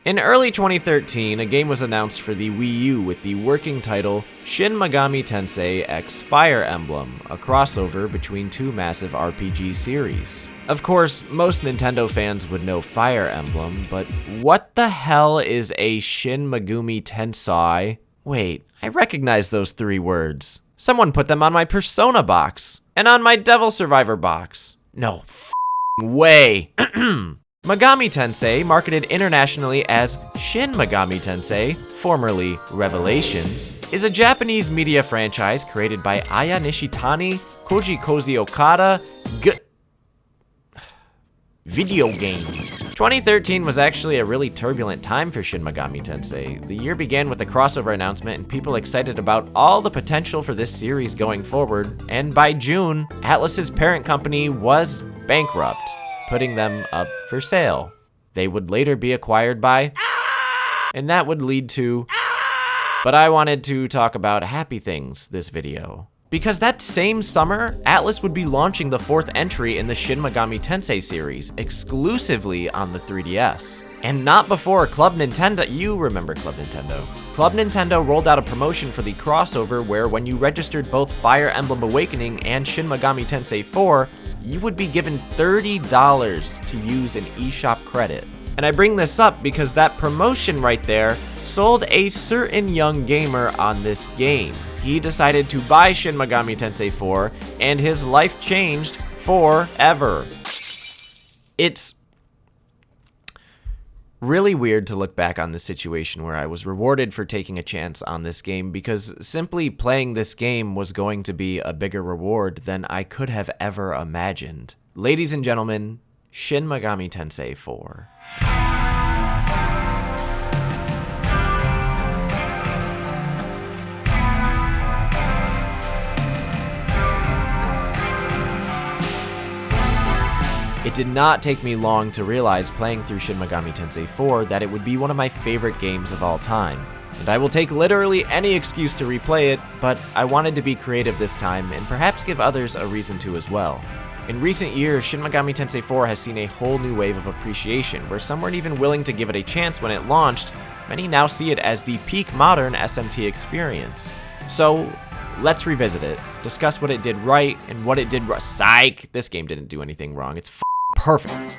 In early 2013, a game was announced for the Wii U with the working title Shin Megami Tensei X Fire Emblem, a crossover between two massive RPG series. Of course, most Nintendo fans would know Fire Emblem, but what the hell is a Shin Megami Tensei? Wait, I recognize those three words. Someone put them on my Persona box, and on my Devil Survivor box. No way. Megami Tensei, marketed internationally as Shin Megami Tensei, formerly Revelations, is a Japanese media franchise created by Aya Nishitani, Koji Kozi Okada, video games. 2013 was actually a really turbulent time for Shin Megami Tensei. The year began with a crossover announcement and people excited about all the potential for this series going forward, and by June, Atlus's parent company was bankrupt, putting them up for sale. They would later be acquired by, and that would lead to, but I wanted to talk about happy things this video. Because that same summer, Atlus would be launching the fourth entry in the Shin Megami Tensei series, exclusively on the 3DS. And not before Club Nintendo, you remember Club Nintendo. Club Nintendo rolled out a promotion for the crossover where when you registered both Fire Emblem Awakening and Shin Megami Tensei IV, you would be given $30 to use an eShop credit. And I bring this up because that promotion right there sold a certain young gamer on this game. He decided to buy Shin Megami Tensei IV, and his life changed forever. It's really weird to look back on this situation where I was rewarded for taking a chance on this game because simply playing this game was going to be a bigger reward than I could have ever imagined. Ladies and gentlemen, Shin Megami Tensei IV. It did not take me long to realize playing through Shin Megami Tensei IV that it would be one of my favorite games of all time. And I will take literally any excuse to replay it, but I wanted to be creative this time and perhaps give others a reason to as well. In recent years, Shin Megami Tensei IV has seen a whole new wave of appreciation, where some weren't even willing to give it a chance when it launched. Many now see it as the peak modern SMT experience. So, let's revisit it, discuss what it did right and what it did wrong. Psych! This game didn't do anything wrong. It's perfect.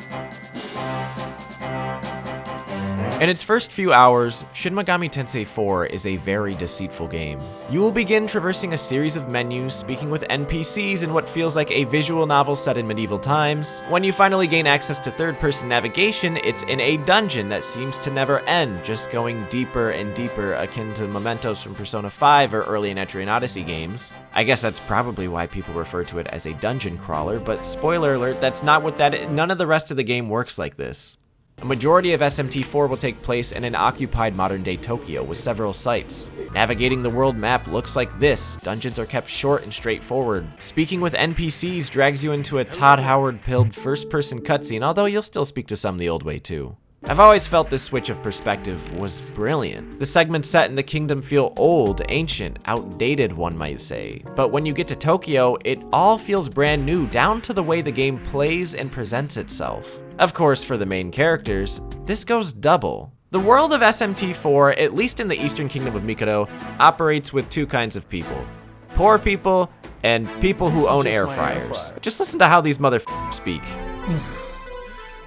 In its first few hours, Shin Megami Tensei IV is a very deceitful game. You will begin traversing a series of menus, speaking with NPCs in what feels like a visual novel set in medieval times. When you finally gain access to third-person navigation, it's in a dungeon that seems to never end, just going deeper and deeper, akin to Mementos from Persona 5 or early Etrian Odyssey games. I guess that's probably why people refer to it as a dungeon crawler, but spoiler alert, that's not what that is. None of the rest of the game works like this. A majority of SMT4 will take place in an occupied modern-day Tokyo with several sites. Navigating the world map looks like this. Dungeons are kept short and straightforward. Speaking with NPCs drags you into a Todd Howard-pilled first-person cutscene, although you'll still speak to some the old way too. I've always felt this switch of perspective was brilliant. The segments set in the kingdom feel old, ancient, outdated, one might say. But when you get to Tokyo, it all feels brand new, down to the way the game plays and presents itself. Of course, for the main characters, this goes double. The world of SMT4, at least in the Eastern Kingdom of Mikado, operates with two kinds of people. Poor people and people who own air fryers. Just listen to how these motherfuckers speak.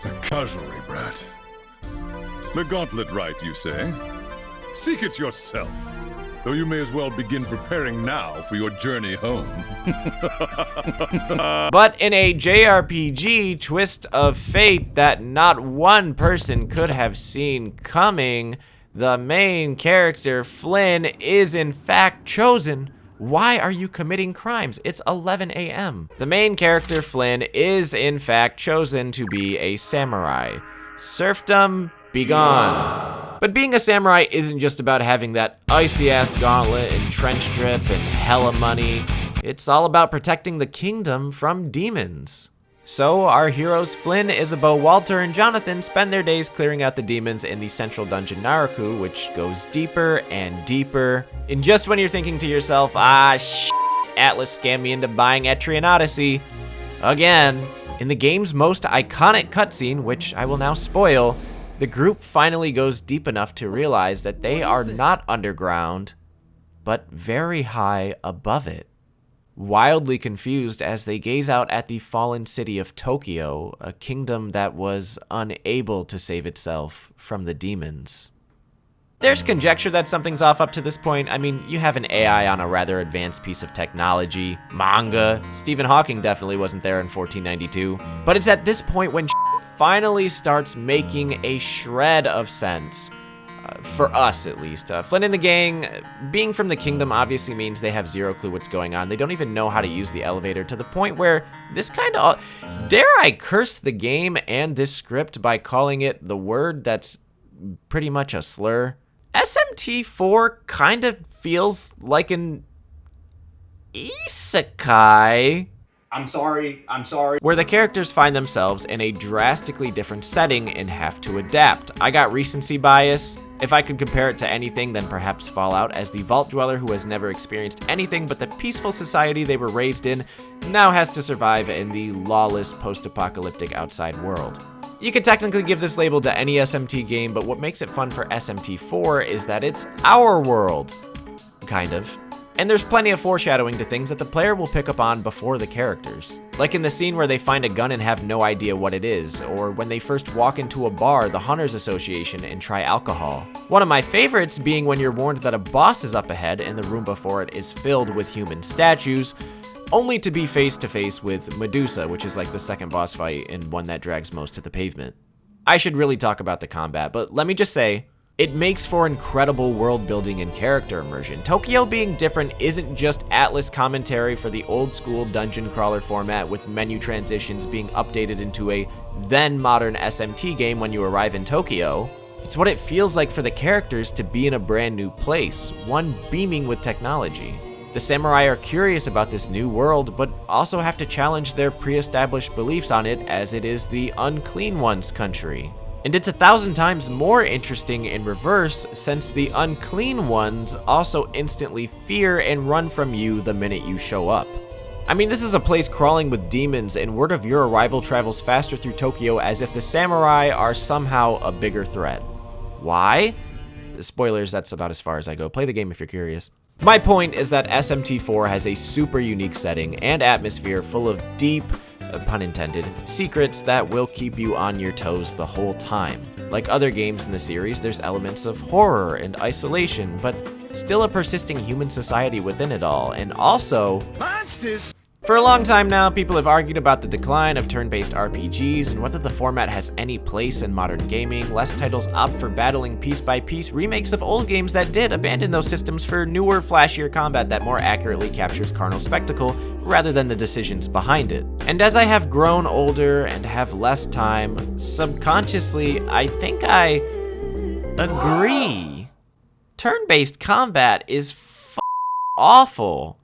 The cavalry brat. The gauntlet rite, you say? Seek it yourself, though you may as well begin preparing now for your journey home. But in a JRPG twist of fate that not one person could have seen coming, the main character, Flynn, is in fact chosen. Why are you committing crimes? It's 11 a.m. The main character, Flynn, is in fact chosen to be a samurai. Serfdom, be gone. But being a samurai isn't just about having that icy-ass gauntlet and trench drip and hella money. It's all about protecting the kingdom from demons. So our heroes Flynn, Isabeau, Walter, and Jonathan spend their days clearing out the demons in the central dungeon Naraku, which goes deeper and deeper. And just when you're thinking to yourself, Atlus scammed me into buying Etrian Odyssey, again, in the game's most iconic cutscene, which I will now spoil, The group finally goes deep enough to realize that they are not underground, but very high above it. Wildly confused as they gaze out at the fallen city of Tokyo, a kingdom that was unable to save itself from the demons. There's conjecture that something's off up to this point. I mean, you have an AI on a rather advanced piece of technology, manga. Stephen Hawking definitely wasn't there in 1492. But it's at this point when finally starts making a shred of sense. For us, at least. Flynn and the gang, being from the kingdom obviously means they have zero clue what's going on. They don't even know how to use the elevator, to the point where this kind of... Dare I curse the game and this script by calling it the word that's pretty much a slur? SMT4 kind of feels like an isekai. I'm sorry. Where the characters find themselves in a drastically different setting and have to adapt. I got recency bias. If I could compare it to anything, then perhaps Fallout, as the Vault Dweller who has never experienced anything but the peaceful society they were raised in now has to survive in the lawless post-apocalyptic outside world. You could technically give this label to any SMT game, but what makes it fun for SMT4 is that it's our world. Kind of. And there's plenty of foreshadowing to things that the player will pick up on before the characters. Like in the scene where they find a gun and have no idea what it is, or when they first walk into a bar, the Hunters Association, and try alcohol. One of my favorites being when you're warned that a boss is up ahead and the room before it is filled with human statues, only to be face to face with Medusa, which is like the second boss fight and one that drags most to the pavement. I should really talk about the combat, but let me just say, it makes for incredible world building and character immersion. Tokyo being different isn't just Atlas commentary for the old school dungeon crawler format, with menu transitions being updated into a then modern SMT game when you arrive in Tokyo. It's what it feels like for the characters to be in a brand new place, one beaming with technology. The samurai are curious about this new world, but also have to challenge their pre-established beliefs on it, as it is the Unclean One's country. And it's 1,000 times more interesting in reverse, since the Unclean Ones also instantly fear and run from you the minute you show up. I mean, this is a place crawling with demons, and word of your arrival travels faster through Tokyo as if the samurai are somehow a bigger threat. Why? Spoilers, that's about as far as I go. Play the game if you're curious. My point is that SMT4 has a super unique setting and atmosphere full of deep, pun intended, secrets that will keep you on your toes the whole time. Like other games in the series, there's elements of horror and isolation, but still a persisting human society within it all, and also... Monsters! For a long time now, people have argued about the decline of turn-based RPGs and whether the format has any place in modern gaming. Less titles opt for battling piece-by-piece remakes of old games that did abandon those systems for newer, flashier combat that more accurately captures carnal spectacle rather than the decisions behind it. And as I have grown older and have less time, subconsciously, I think I agree. Turn-based combat is awful.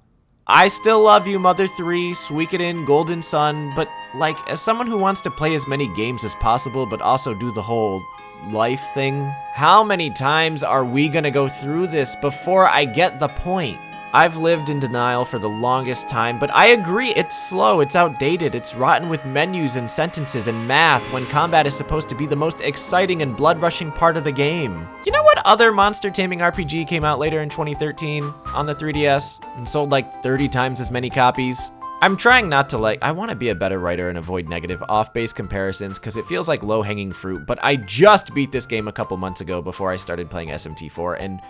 I still love you, Mother 3, Suikoden, Golden Sun, but like, as someone who wants to play as many games as possible but also do the whole life thing, how many times are we gonna go through this before I get the point? I've lived in denial for the longest time, but I agree, it's slow, it's outdated, it's rotten with menus and sentences and math when combat is supposed to be the most exciting and blood-rushing part of the game. You know what other monster taming RPG came out later in 2013 on the 3DS and sold like 30 times as many copies? I'm trying not to I want to be a better writer and avoid negative off-base comparisons because it feels like low-hanging fruit, but I just beat this game a couple months ago before I started playing SMT4, and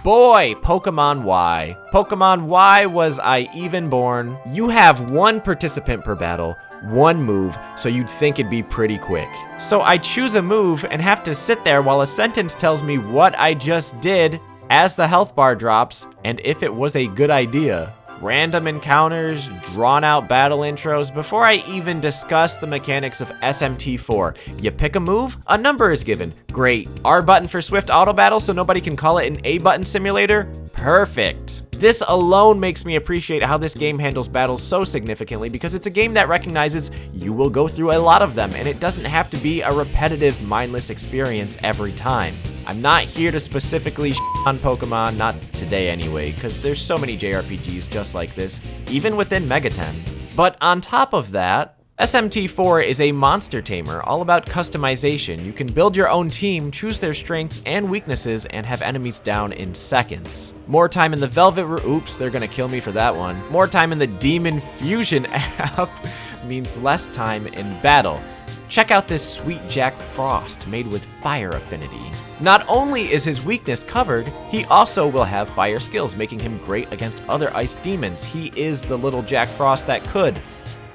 boy, Pokemon Y. Pokemon Y was I even born. You have one participant per battle, one move, so you'd think it'd be pretty quick. So I choose a move and have to sit there while a sentence tells me what I just did as the health bar drops and if it was a good idea. Random encounters, drawn out battle intros before I even discuss the mechanics of SMT4. You pick a move, a number is given. Great. R button for swift auto battle so nobody can call it an A button simulator? Perfect. This alone makes me appreciate how this game handles battles so significantly because it's a game that recognizes you will go through a lot of them and it doesn't have to be a repetitive, mindless experience every time. I'm not here to specifically on Pokemon, not today anyway, because there's so many JRPGs just like this, even within Megaten. But on top of that, SMT4 is a monster tamer, all about customization. You can build your own team, choose their strengths and weaknesses, and have enemies down in seconds. More time in the Velvet oops, they're gonna kill me for that one. More time in the Demon Fusion app means less time in battle. Check out this sweet Jack Frost made with fire affinity. Not only is his weakness covered, he also will have fire skills, making him great against other ice demons. He is the little Jack Frost that could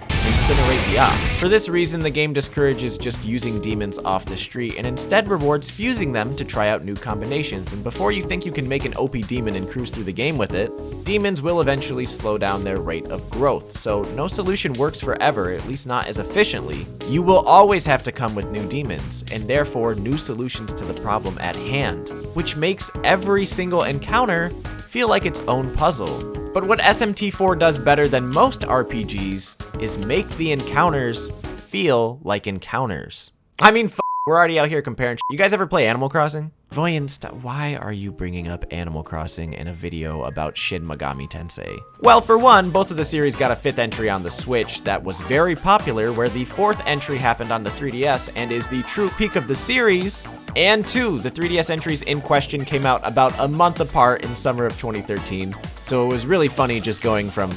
incinerate the ops. For this reason, the game discourages just using demons off the street and instead rewards fusing them to try out new combinations. And before you think you can make an OP demon and cruise through the game with it, demons will eventually slow down their rate of growth. So no solution works forever, at least not as efficiently. You will always have to come with new demons, and therefore new solutions to the problem at hand, which makes every single encounter feel like its own puzzle. But what SMT4 does better than most RPGs is make the encounters feel like encounters. I mean, we're already out here comparing. You guys ever play Animal Crossing? Voyan, why are you bringing up Animal Crossing in a video about Shin Megami Tensei? Well, for one, both of the series got a 5th entry on the Switch that was very popular, where the 4th entry happened on the 3DS and is the true peak of the series. And 2, the 3DS entries in question came out about a month apart in summer of 2013, so it was really funny just going from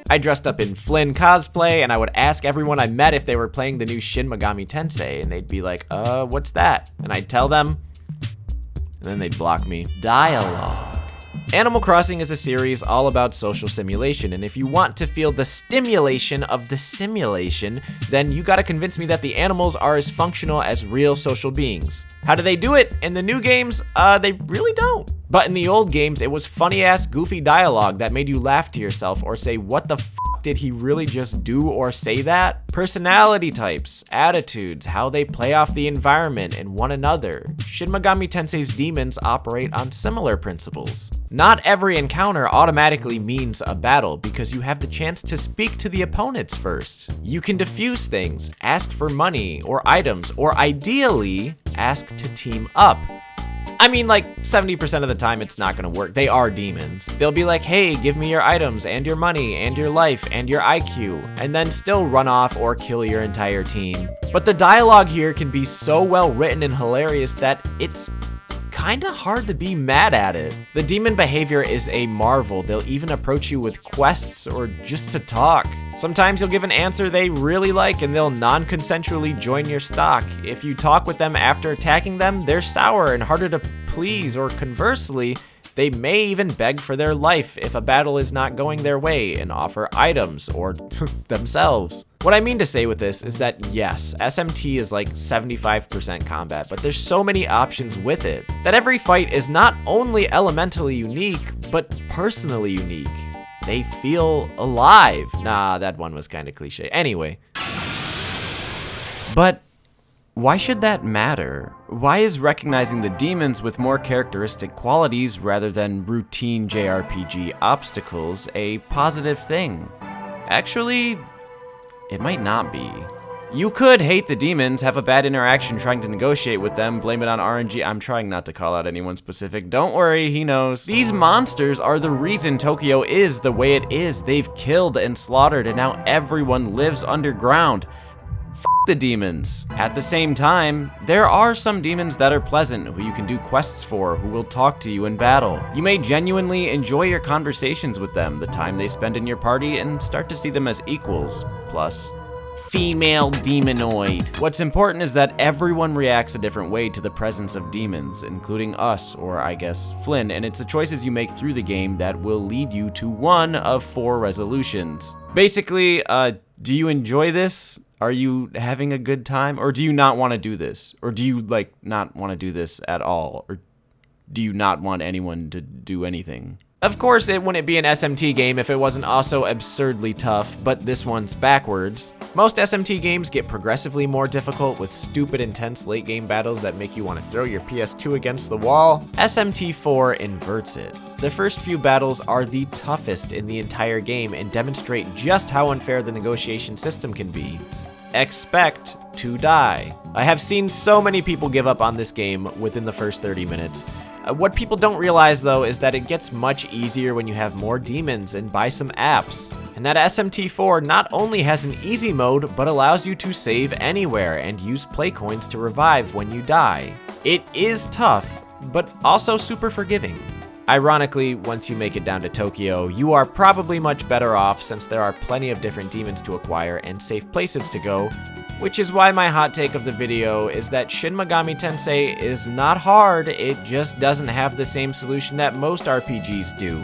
I dressed up in Flynn cosplay, and I would ask everyone I met if they were playing the new Shin Megami Tensei, and they'd be like, what's that? And I'd tell them, and then they'd block me. Dialogue. Animal Crossing is a series all about social simulation, and if you want to feel the stimulation of the simulation, then you gotta convince me that the animals are as functional as real social beings. How do they do it? In the new games, they really don't. But in the old games, it was funny-ass, goofy dialogue that made you laugh to yourself or say, what the f*** did he really just do or say that? Personality types, attitudes, how they play off the environment and one another. Shin Megami Tensei's demons operate on similar principles. Not every encounter automatically means a battle because you have the chance to speak to the opponents first. You can defuse things, ask for money or items, or ideally, ask to team up. I mean, like, 70% of the time it's not gonna work. They are demons. They'll be like, hey, give me your items and your money and your life and your IQ, and then still run off or kill your entire team. But the dialogue here can be so well written and hilarious that it's kinda hard to be mad at it. The demon behavior is a marvel. They'll even approach you with quests or just to talk. Sometimes you'll give an answer they really like and they'll non-consensually join your stock. If you talk with them after attacking them, they're sour and harder to please, or conversely, they may even beg for their life if a battle is not going their way and offer items or themselves. What I mean to say with this is that yes, SMT is like 75% combat, but there's so many options with it that every fight is not only elementally unique, but personally unique. They feel alive. Nah, that one was kind of cliche. Anyway. But why should that matter? Why is recognizing the demons with more characteristic qualities rather than routine JRPG obstacles a positive thing? Actually, it might not be. You could hate the demons, have a bad interaction trying to negotiate with them, blame it on RNG. I'm trying not to call out anyone specific. Don't worry, he knows. These monsters are the reason Tokyo is the way it is. They've killed and slaughtered, and now everyone lives underground. The demons. At the same time, there are some demons that are pleasant, who you can do quests for, who will talk to you in battle. You may genuinely enjoy your conversations with them, the time they spend in your party, and start to see them as equals. Plus, female demonoid. What's important is that everyone reacts a different way to the presence of demons, including us, or I guess Flynn, and it's the choices you make through the game that will lead you to one of 4 resolutions. Basically, do you enjoy this? Are you having a good time? Or do you not want to do this? Or do you, like, not want to do this at all? Or do you not want anyone to do anything? Of course, it wouldn't be an SMT game if it wasn't also absurdly tough, but this one's backwards. Most SMT games get progressively more difficult with stupid, intense late-game battles that make you want to throw your PS2 against the wall. SMT4 inverts it. The first few battles are the toughest in the entire game and demonstrate just how unfair the negotiation system can be. Expect to die. I have seen so many people give up on this game within the first 30 minutes. What people don't realize though is that it gets much easier when you have more demons and buy some apps. And that SMT4 not only has an easy mode, but allows you to save anywhere and use play coins to revive when you die. It is tough, but also super forgiving. Ironically, once you make it down to Tokyo, you are probably much better off since there are plenty of different demons to acquire and safe places to go, which is why my hot take of the video is that Shin Megami Tensei is not hard, it just doesn't have the same solution that most RPGs do.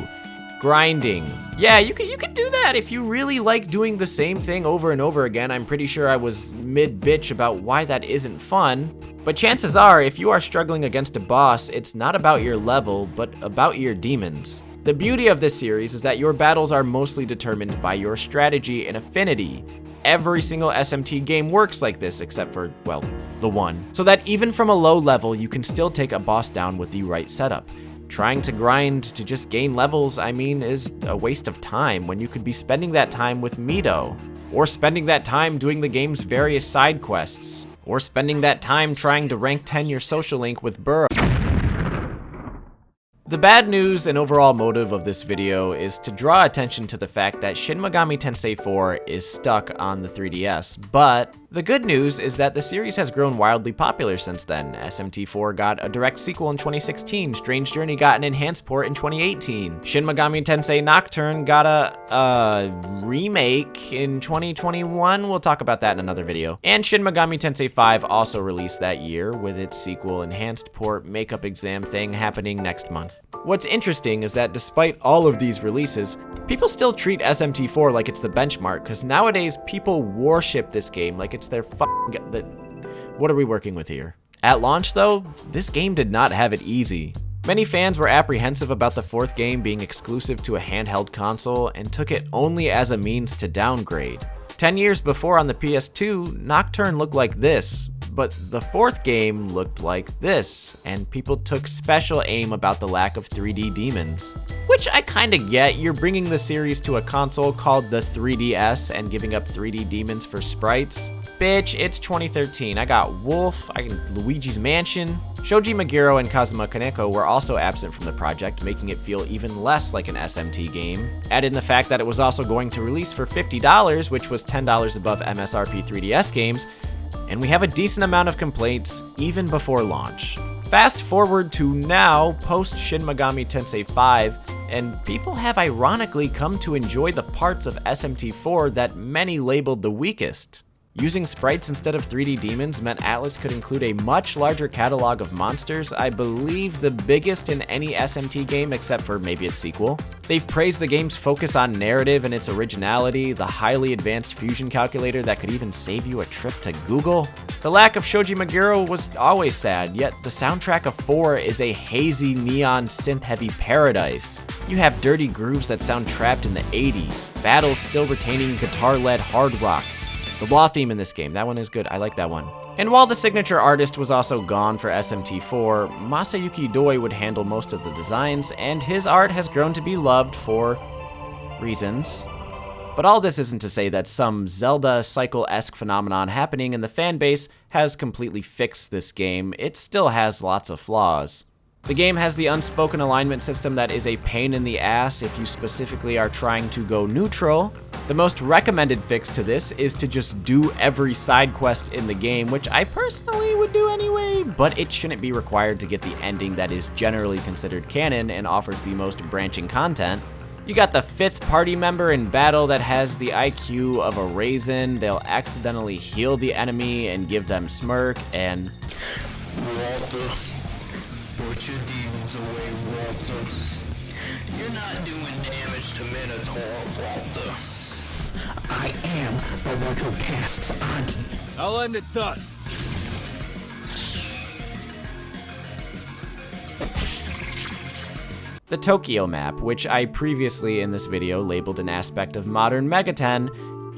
Grinding. Yeah, you could do that if you really like doing the same thing over and over again. I'm pretty sure I was mid-bitch about why that isn't fun. But chances are, if you are struggling against a boss, it's not about your level, but about your demons. The beauty of this series is that your battles are mostly determined by your strategy and affinity. Every single SMT game works like this, except for, well, the one. So that even from a low level, you can still take a boss down with the right setup. Trying to grind to just gain levels, I mean, is a waste of time when you could be spending that time with Mito, or spending that time doing the game's various side quests, or spending that time trying to rank 10 your social link with Burrow. The bad news and overall motive of this video is to draw attention to the fact that Shin Megami Tensei IV is stuck on the 3DS, but the good news is that the series has grown wildly popular since then. SMT4 got a direct sequel in 2016, Strange Journey got an enhanced port in 2018, Shin Megami Tensei Nocturne got a remake in 2021, we'll talk about that in another video, and Shin Megami Tensei V also released that year with its sequel enhanced port makeup exam thing happening next month. What's interesting is that despite all of these releases, people still treat SMT4 like it's the benchmark, because nowadays people worship this game like it's their what are we working with here? At launch though, this game did not have it easy. Many fans were apprehensive about the fourth game being exclusive to a handheld console and took it only as a means to downgrade. 10 years before on the PS2, Nocturne looked like this, but the fourth game looked like this, and people took special aim about the lack of 3D demons. Which I kinda get, you're bringing the series to a console called the 3DS and giving up 3D demons for sprites. Bitch, it's 2013, I got Wolf, Luigi's Mansion. Shoji Meguro and Kazuma Kaneko were also absent from the project, making it feel even less like an SMT game. Add in the fact that it was also going to release for $50, which was $10 above MSRP 3DS games, and we have a decent amount of complaints even before launch. Fast forward to now, post Shin Megami Tensei V, and people have ironically come to enjoy the parts of SMT4 that many labeled the weakest. Using sprites instead of 3D demons meant Atlus could include a much larger catalog of monsters, I believe the biggest in any SMT game except for maybe its sequel. They've praised the game's focus on narrative and its originality, the highly advanced fusion calculator that could even save you a trip to Google. The lack of Shoji Meguro was always sad, yet the soundtrack of 4 is a hazy neon synth-heavy paradise. You have dirty grooves that sound trapped in the 80s, battles still retaining guitar-led hard rock. The law theme in this game, that one is good, I like that one. And while the signature artist was also gone for SMT4, Masayuki Doi would handle most of the designs, and his art has grown to be loved for reasons. But all this isn't to say that some Zelda cycle-esque phenomenon happening in the fanbase has completely fixed this game. It still has lots of flaws. The game has the unspoken alignment system that is a pain in the ass if you specifically are trying to go neutral. The most recommended fix to this is to just do every side quest in the game, which I personally would do anyway, but it shouldn't be required to get the ending that is generally considered canon and offers the most branching content. You got the fifth party member in battle that has the IQ of a raisin. They'll accidentally heal the enemy and give them smirk, and Walter, put your demons away, Walter. You're not doing damage to Minotaur, Walter. I am the one who casts Agi. I'll end it thus. the Tokyo map, which I previously in this video labeled an aspect of modern Megaten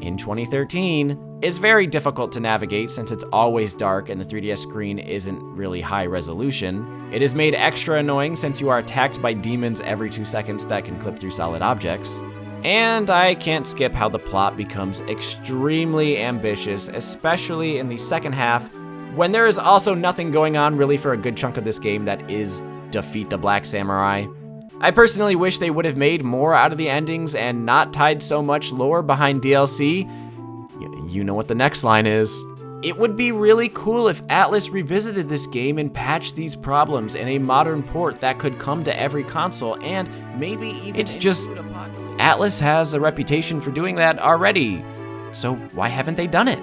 in 2013, is very difficult to navigate since it's always dark and the 3DS screen isn't really high resolution. It is made extra annoying since you are attacked by demons every 2 seconds that can clip through solid objects. And I can't skip how the plot becomes extremely ambitious, especially in the second half, when there is also nothing going on really for a good chunk of this game that is defeat the Black Samurai. I personally wish they would have made more out of the endings and not tied so much lore behind DLC. You know what the next line is. It would be really cool if Atlus revisited this game and patched these problems in a modern port that could come to every console, and maybe even It's just Atlus has a reputation for doing that already, so why haven't they done it?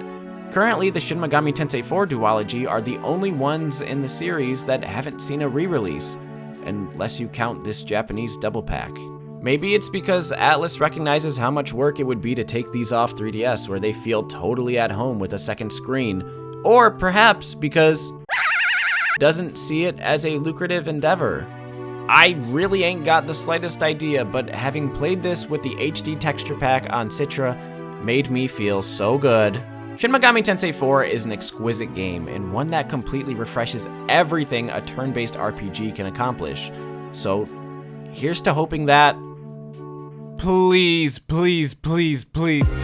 Currently, the Shin Megami Tensei IV duology are the only ones in the series that haven't seen a re-release, unless you count this Japanese double pack. Maybe it's because Atlus recognizes how much work it would be to take these off 3DS where they feel totally at home with a second screen, or perhaps because doesn't see it as a lucrative endeavor. I really ain't got the slightest idea, but having played this with the HD texture pack on Citra made me feel so good. Shin Megami Tensei IV is an exquisite game, and one that completely refreshes everything a turn-based RPG can accomplish. So, here's to hoping that... Please, please, please, please...